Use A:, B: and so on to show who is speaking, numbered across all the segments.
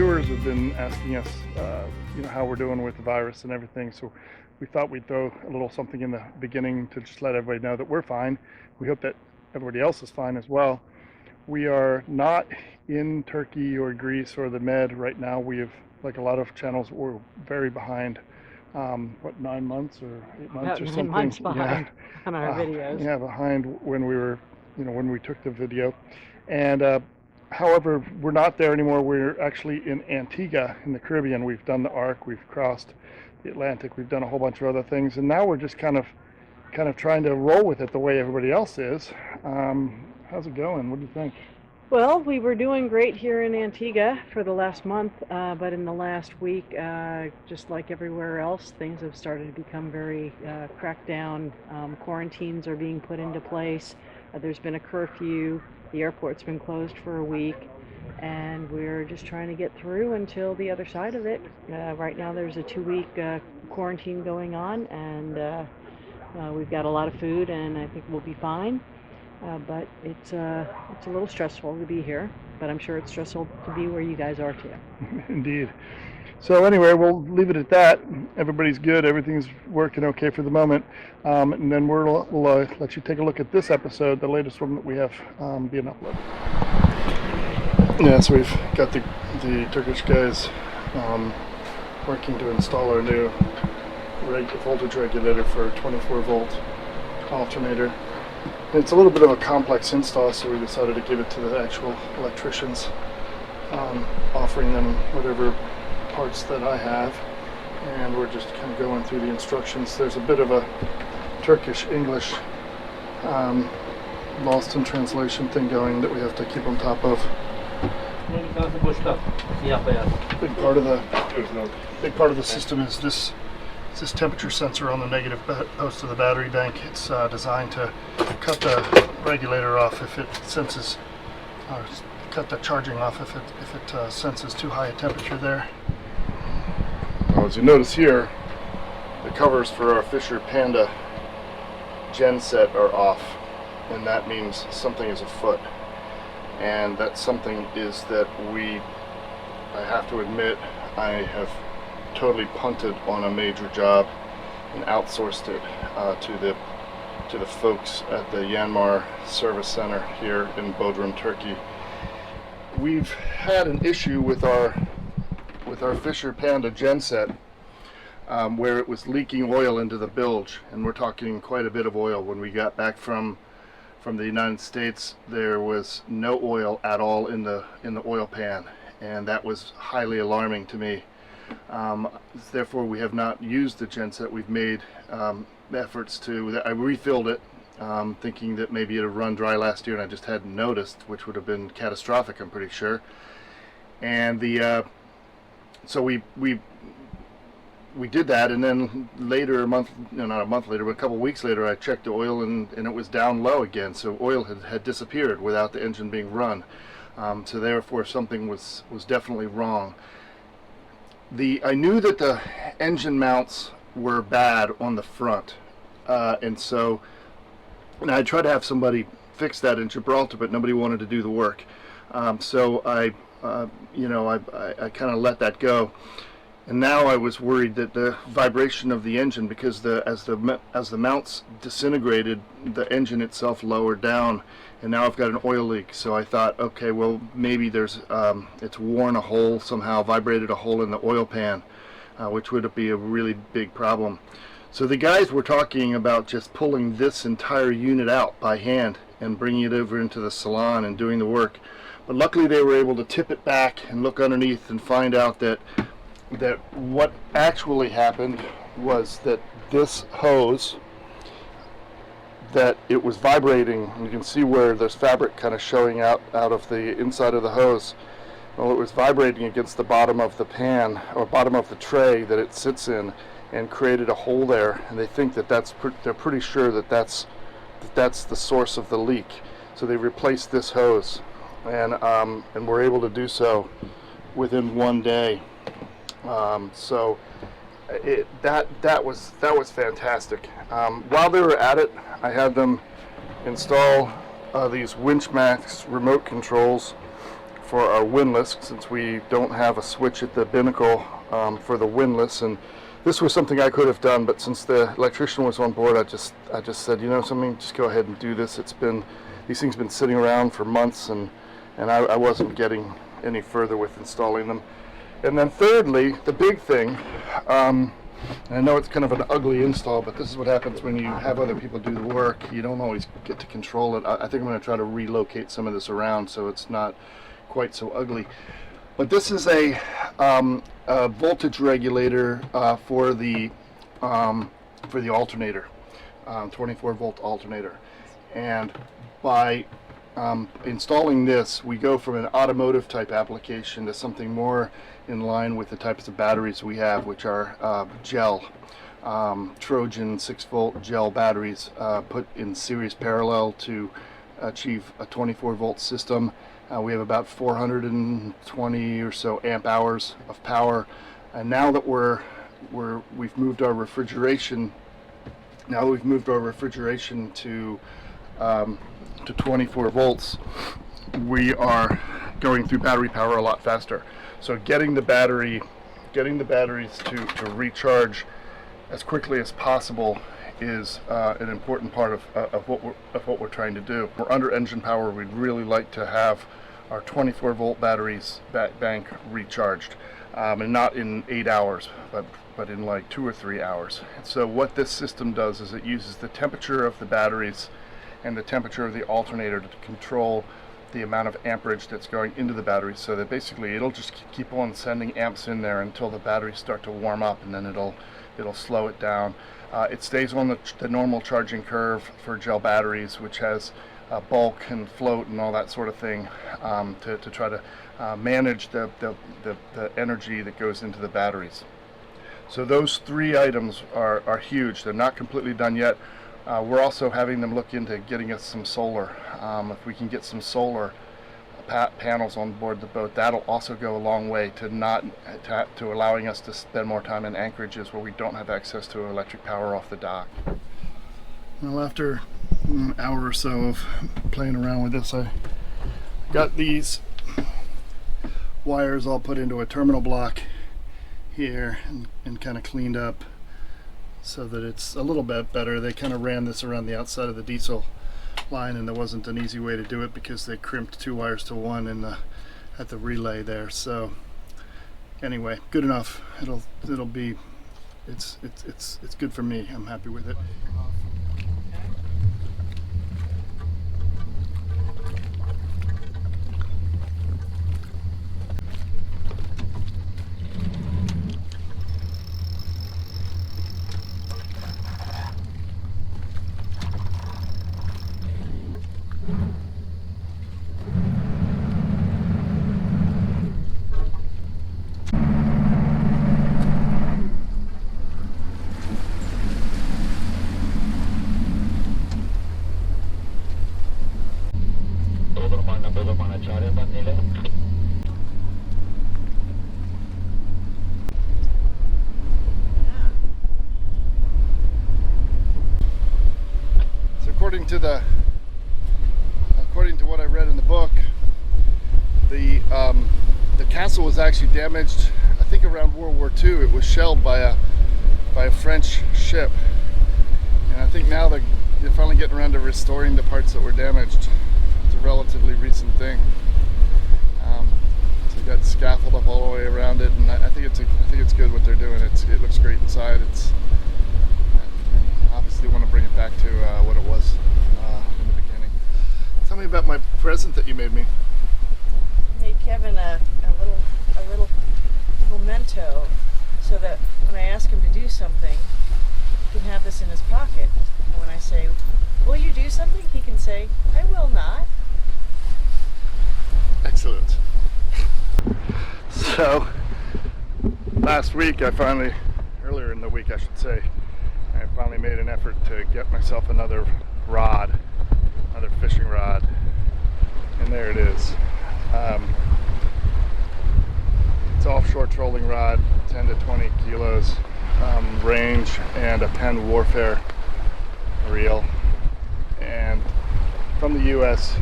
A: viewers have been asking us, how we're doing with the virus and everything. So we thought we'd throw a little something in the beginning to just let everybody know that we're fine. We hope that everybody else is fine as well. We are not in Turkey or Greece or the Med right now. We have, like a lot of channels, we're very behind. 9 months or 8 months
B: About
A: or
B: 9
A: something?
B: months behind on our videos.
A: Yeah, behind when we were, when we took the video. And however, we're not there anymore. We're actually in Antigua in the Caribbean. We've done the Arc, we've crossed the Atlantic, we've done a whole bunch of other things, and now we're just kind of trying to roll with it the way everybody else is. How's it going? What do you think?
B: Well, we were doing great here in Antigua for the last month, but in the last week, just like everywhere else, things have started to become very cracked down. Quarantines are being put into place. There's been a curfew. The airport's been closed for a week, and we're just trying to get through until the other side of it. Right now, there's a 2-week quarantine going on, and we've got a lot of food, and I think we'll be fine. But it's a little stressful to be here, but I'm sure it's stressful to be where you guys are too.
A: Indeed. So anyway, we'll leave it at that. Everybody's good. Everything's working okay for the moment. And then we'll let you take a look at this episode, the latest one that we have being uploaded. Yeah, so we've got the Turkish guys working to install our new voltage regulator for a 24-volt alternator. It's a little bit of a complex install, so we decided to give it to the actual electricians, offering them whatever parts that I have, and we're just kind of going through the instructions. There's a bit of a Turkish-English lost in translation thing going that we have to keep on top of. Big part of the system is this temperature sensor on the negative post of the battery bank. It's designed to cut the regulator off if it senses, or cut the charging off if it senses too high a temperature there. Now, as you notice here, the covers for our Fisher Panda genset are off, and that means something is afoot. And that something is that I have to admit, I have totally punted on a major job and outsourced it to the folks at the Yanmar Service Center here in Bodrum, Turkey. We've had an issue with our Fisher Panda genset where it was leaking oil into the bilge, and we're talking quite a bit of oil. When we got back from the United States, there was no oil at all in the oil pan, and that was highly alarming to me. Therefore, we have not used the genset. We've made efforts to. I refilled it, thinking that maybe it had run dry last year, and I just hadn't noticed, which would have been catastrophic, I'm pretty sure. And so we did that, and then later, not a month later, but a couple weeks later, I checked the oil, and it was down low again. So oil had disappeared without the engine being run. So therefore, something was definitely wrong. I knew that the engine mounts were bad on the front, and I tried to have somebody fix that in Gibraltar, but nobody wanted to do the work. So I kind of let that go. And now I was worried that the vibration of the engine, because as the mounts disintegrated, the engine itself lowered down, and now I've got an oil leak. So I thought, okay, well, maybe it's worn a hole somehow, vibrated a hole in the oil pan, which would be a really big problem. So the guys were talking about just pulling this entire unit out by hand and bringing it over into the salon and doing the work. But luckily they were able to tip it back and look underneath and find out that what actually happened was that this hose, that it was vibrating. You can see where there's fabric kind of showing out of the inside of the hose. Well, it was vibrating against the bottom of the pan, or bottom of the tray that it sits in, and created a hole there. And they think that they're pretty sure that that's the source of the leak. So they replaced this hose, and were able to do so within 1 day. So that was fantastic. While they were at it, I had them install these WinchMax remote controls for our windlass, since we don't have a switch at the binnacle for the windlass. And this was something I could have done, but since the electrician was on board, I just said, you know something, just go ahead and do this. These things been sitting around for months, and I wasn't getting any further with installing them. And then thirdly, the big thing, and I know it's kind of an ugly install, but this is what happens when you have other people do the work. You don't always get to control it. I think I'm going to try to relocate some of this around so it's not quite so ugly. But this is a voltage regulator for the alternator, 24 volt alternator. And by installing this, we go from an automotive type application to something more in line with the types of batteries we have, which are gel, Trojan 6-volt gel batteries put in series parallel to achieve a 24 volt system. We have about 420 or so amp hours of power, and now that we've moved our refrigeration to 24 volts, we are going through battery power a lot faster. So getting the batteries to recharge as quickly as possible is an important part of what we're trying to do. We're under engine power. We'd really like to have our 24 volt batteries bank recharged, and not in 8 hours, but in like 2 or 3 hours. And so what this system does is it uses the temperature of the batteries and the temperature of the alternator to control the amount of amperage that's going into the battery, so that basically it'll just keep on sending amps in there until the batteries start to warm up, and then it'll slow it down. It stays on the normal charging curve for gel batteries, which has bulk and float and all that sort of thing, to try to manage the energy that goes into the batteries. So those 3 items are huge. They're not completely done yet. We're also having them look into getting us some solar. If we can get some solar panels on board the boat, that'll also go a long way to allowing us to spend more time in anchorages where we don't have access to electric power off the dock. Well, after an hour or so of playing around with this, I got these wires all put into a terminal block here and kind of cleaned up so that it's a little bit better. They kind of ran this around the outside of the diesel line, and there wasn't an easy way to do it because they crimped 2 wires to 1 at the relay there. So anyway, good enough. It'll be it's good for me. I'm happy with it. According to what I read in the book, the castle was actually damaged, I think around World War II. It was shelled by a French ship, and I think now they're finally getting around to restoring the parts that were damaged. It's a relatively recent thing. So they got scaffold up all the way around it, and I think it's good what they're doing. It looks great inside. Obviously want to bring it back to what it was in the beginning. Tell me about my present that you made me.
B: I made Kevin a little memento so that when I ask him to do something, he can have this in his pocket. And when I say, "Will you do something?" he can say, "I will not."
A: Excellent. So last week earlier in the week I should say, I finally made an effort to get myself another fishing rod, and there it is. It's offshore trolling rod, 10 to 20 kilos range, and a Penn Warfare reel, and from the US,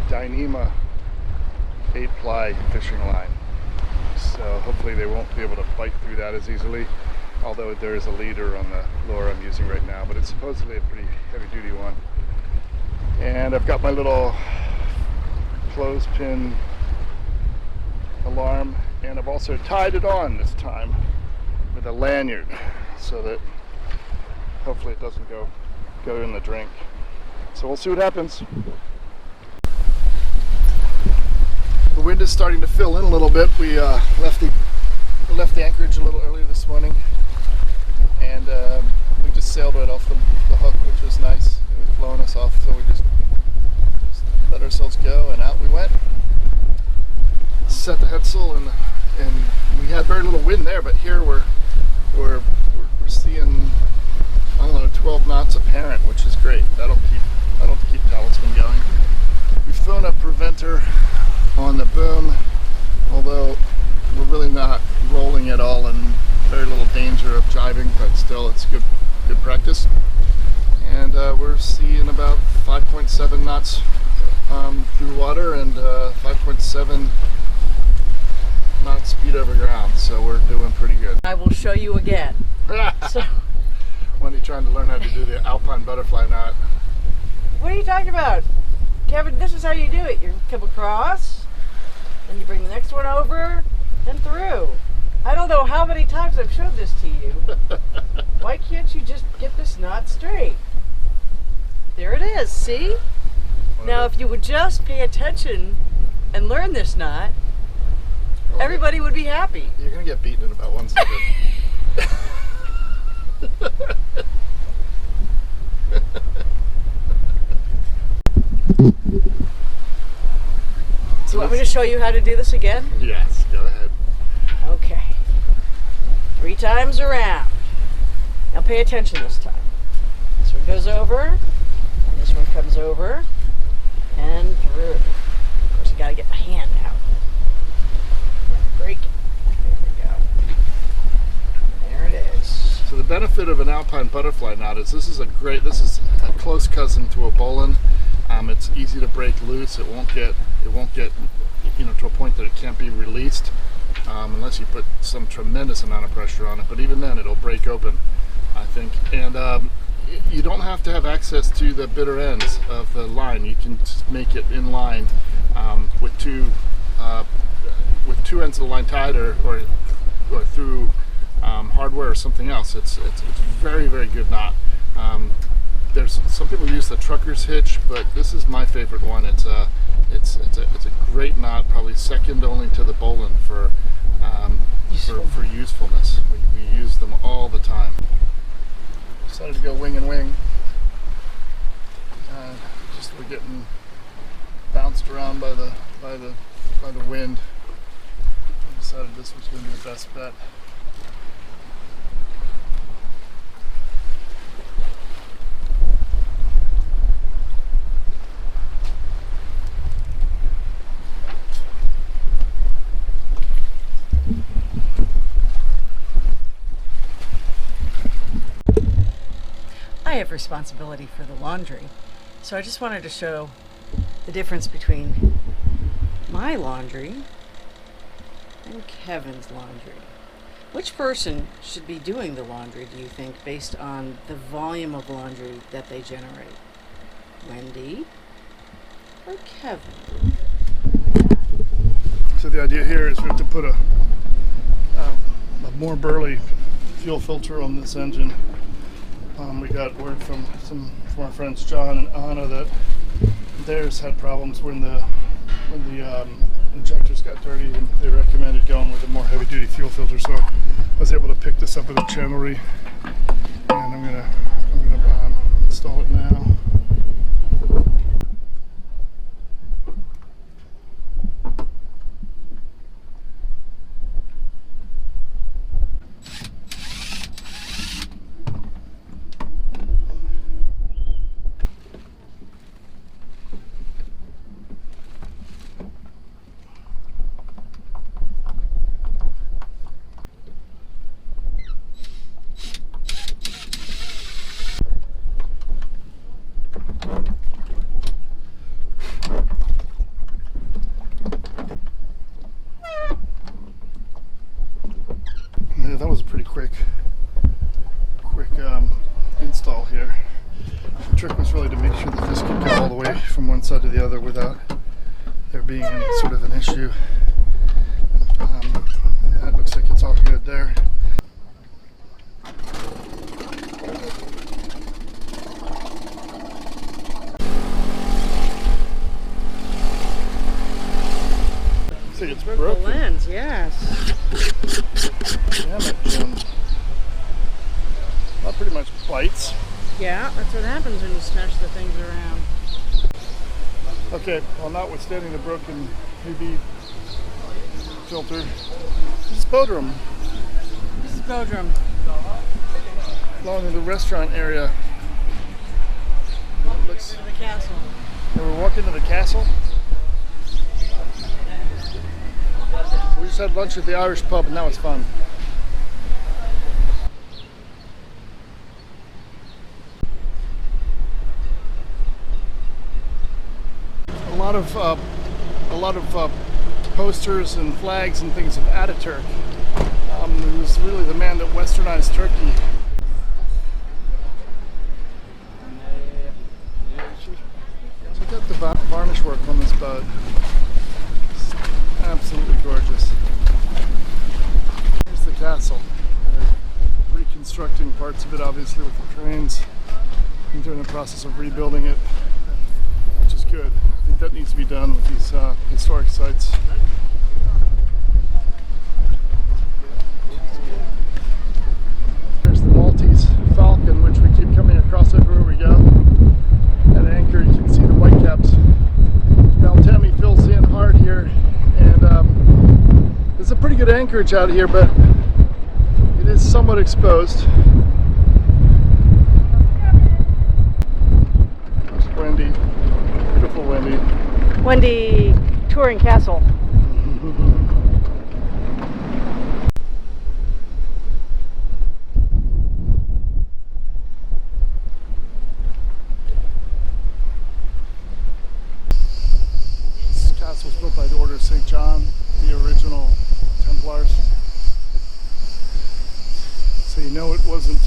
A: Dyneema
C: 8-ply fishing line. So hopefully they won't be able to bite through that as easily, although there is a leader on the lure I'm using right now, but it's supposedly a pretty heavy duty one. And I've got my little clothespin alarm, and I've also tied it on this time with a lanyard so that hopefully it doesn't go in the drink. So we'll see what happens. The wind is starting to fill in a little bit. We left the anchorage a little earlier this morning, and we just sailed right off the hook, which was nice. It was blowing us off, so we just let ourselves go, and out we went. Set the headsail, and we had very little wind there, but here we're seeing, I don't know, 12 knots apparent, which is great. That'll keep Talisman going. We've thrown a preventer on the boom, although we're really not rolling at all and very little danger of jibing, but still it's good practice. And we're seeing about 5.7 knots through water and 5.7 knots speed over ground, so we're doing pretty good.
B: I will show you again. So,
C: when you're trying to learn how to do the alpine butterfly knot.
B: what are you talking about? Kevin, this is how you do it. You come across, then you bring the next one over, and through. I don't know how many times I've showed this to you. Why can't you just get this knot straight? There it is, see? Now if you would just pay attention and learn this knot, everybody would be happy.
C: You're going to get beaten in about 1 second.
B: Do you want me to show you how to do this again?
C: Yes, go ahead.
B: Okay. 3 times around. Now pay attention this time. This one goes over, and this one comes over, and through. Of course, you gotta get my hand out. Break it. There we go. There it is.
C: So the benefit of an alpine butterfly knot is this is a close cousin to a bowline. It's easy to break loose. It won't get to a point that it can't be released unless you put some tremendous amount of pressure on it. But even then, it'll break open, I think. And you don't have to have access to the bitter ends of the line. You can just make it in line with two ends of the line tied or through hardware or something else. It's very, very good knot. There's some people use the trucker's hitch, but this is my favorite one. It's a great knot, probably second only to the bowline for usefulness. We use them all the time. Decided to go wing and wing. We're getting bounced around by the wind. I decided this was going to be the best bet.
B: I have responsibility for the laundry, so I just wanted to show the difference between my laundry and Kevin's laundry. Which person should be doing the laundry, do you think, based on the volume of laundry that they generate? Wendy or Kevin?
A: So the idea here is we have to put a more burly fuel filter on this engine. We got word from our friends John and Anna that theirs had problems when the injectors got dirty, and they recommended going with a more heavy-duty fuel filter. So I was able to pick this up at a channelry, and I'm gonna install it now. the other without there being any sort of an issue. That looks like it's all good there. Looks like it's broken.
B: The lens, yes.
A: Damn it, Jim. That pretty much bites.
B: Yeah, that's what happens when you smash the things around.
A: Okay, well, notwithstanding the broken UV filter, this is Bodrum,
B: This is Bodrum.
A: along in the restaurant area. It looks,
B: To the castle.
A: we're walking to the castle. We just had lunch at the Irish pub, and that was fun. A lot of posters and flags and things of Ataturk. He was really the man that westernized Turkey. Check out the varnish work on this boat. It's absolutely gorgeous. Here's the castle. They're reconstructing parts of it, obviously, with the cranes. And they're in the process of rebuilding it, which is good. I think that needs to be done with these historic sites. There's the Maltese Falcon, which we keep coming across everywhere we go. At anchor, you can see the whitecaps. Valtemi fills in hard here, and there's a pretty good anchorage out here, but it is somewhat exposed. There's Wendy. Beautiful Wendy.
B: Wendy touring castle.
A: This castle was built by the Order of St. John, the original Templars. So you know it wasn't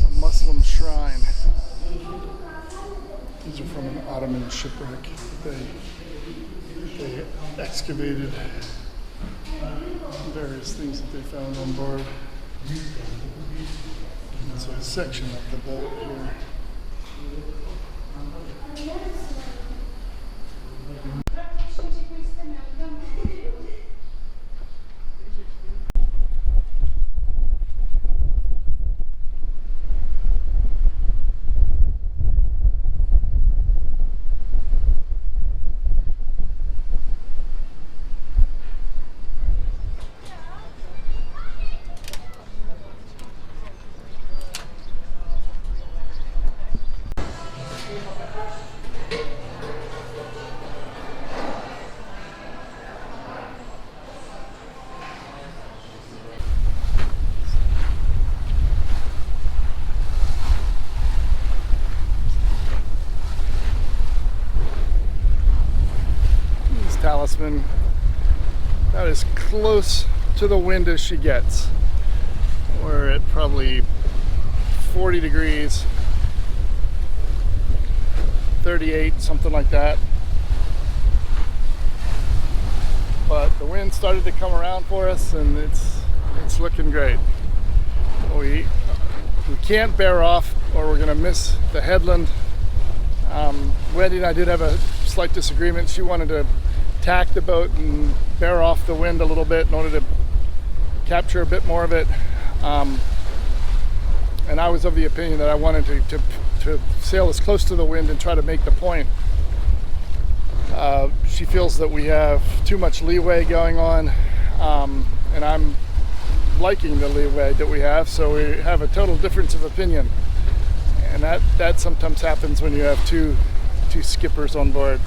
A: a Muslim shrine. These are from an Ottoman shipwreck that they excavated various things that they found on board. And so a section of the boat here. Talisman, about as close to the wind as she gets. We're at probably 40 degrees, 38, something like that. But the wind started to come around for us, and it's looking great. We can't bear off, or we're gonna miss the headland. Wendy and I did have a slight disagreement. She wanted to tack the boat and bear off the wind a little bit in order to capture a bit more of it, and I was of the opinion that I wanted to sail as close to the wind and try to make the point. She feels that we have too much leeway going on, and I'm liking the leeway that we have, so we have a total difference of opinion, and that sometimes happens when you have two skippers on board.